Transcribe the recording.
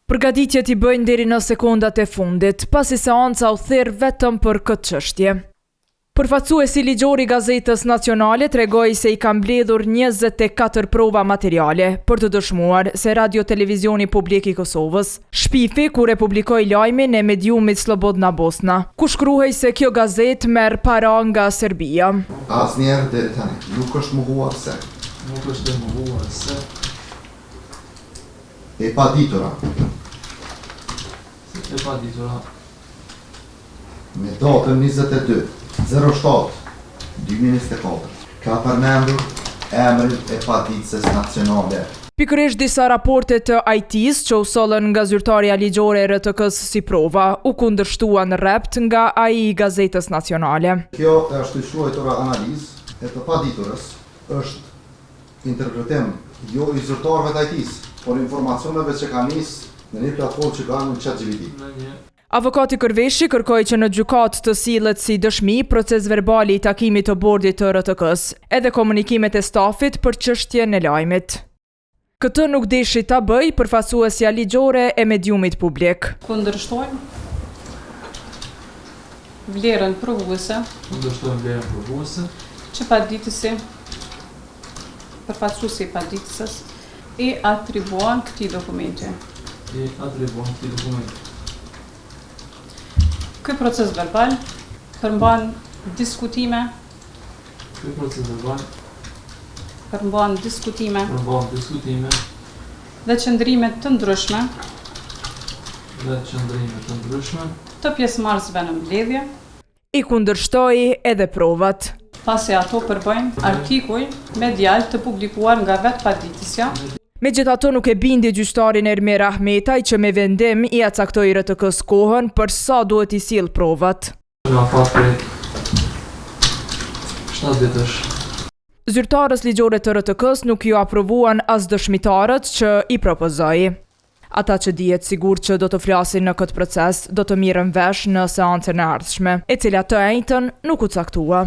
Përgatitjet i bëjnë deri në sekondat e fundit, pasi seanca u thirr vetëm për këtë çështje. Përfaqësuesi ligjor i Gazetës Nacionale tregoi se i ka mbledhur 24 prova materiale për të dëshmuar se Radio Televizioni Publik i Kosovës shpifi kur e publikoi lajmin e mediumit Slobodna Bosna, ku shkruhej se kjo gazetë merr para nga Serbia. Asnjëherë deri tani nuk është mohuar se. Nuk është mohuar se. E paditura. E paditura. Me datën 22/07/2024 ka përmendur emrin e paditëses nacionale. Pikërisht disa raporte të IT-s që u sollën nga zyrtarja ligjore e RTK-s si prova, u kundërshtuan rrept nga ai i Gazetës Nacionale. Kjo është i shkruar analizë e të paditurës, është interpretim jo i zyrtarëve të IT-s, por informacioneve që ka nisë në një platformë që ka në ChatGPT. Avokati Kërveshi kërkoi që në gjykatë të sillet si dëshmi proces verbali i takimit të bordit të RTK-s, edhe komunikimet e stafit për çështjen e lajmit. Këtë nuk deshi ta bëj përfaqësuesja ligjore e mediumit publik. Kundërshtojmë vlerën provuese. Që paditësi, përfaqësuesi i paditëses i atribuan këtij dokumenti. Ky proces verbal përmban diskutime. Dhe qëndrime të ndryshme. Të pjesëmarrësve në mbledhje. I kundërshtoi edhe provat. Pasi ato përbëjnë artikuj medial të publikuar nga vetë paditësja. Megjithatë nuk e bindi gjyqtarin Ermir Ahmetaj që me vendim i caktoi RTK-s kohën për sa duhet i sill provat. Zyrtarës ligjore të RTK-s nuk ju aprovuan as dëshmitarët që i propozoi. Ata që dihet sigurt që do të flasin në këtë proces do të mirën vesh në seancën e ardhshme, e cila të njëjtën nuk u caktua.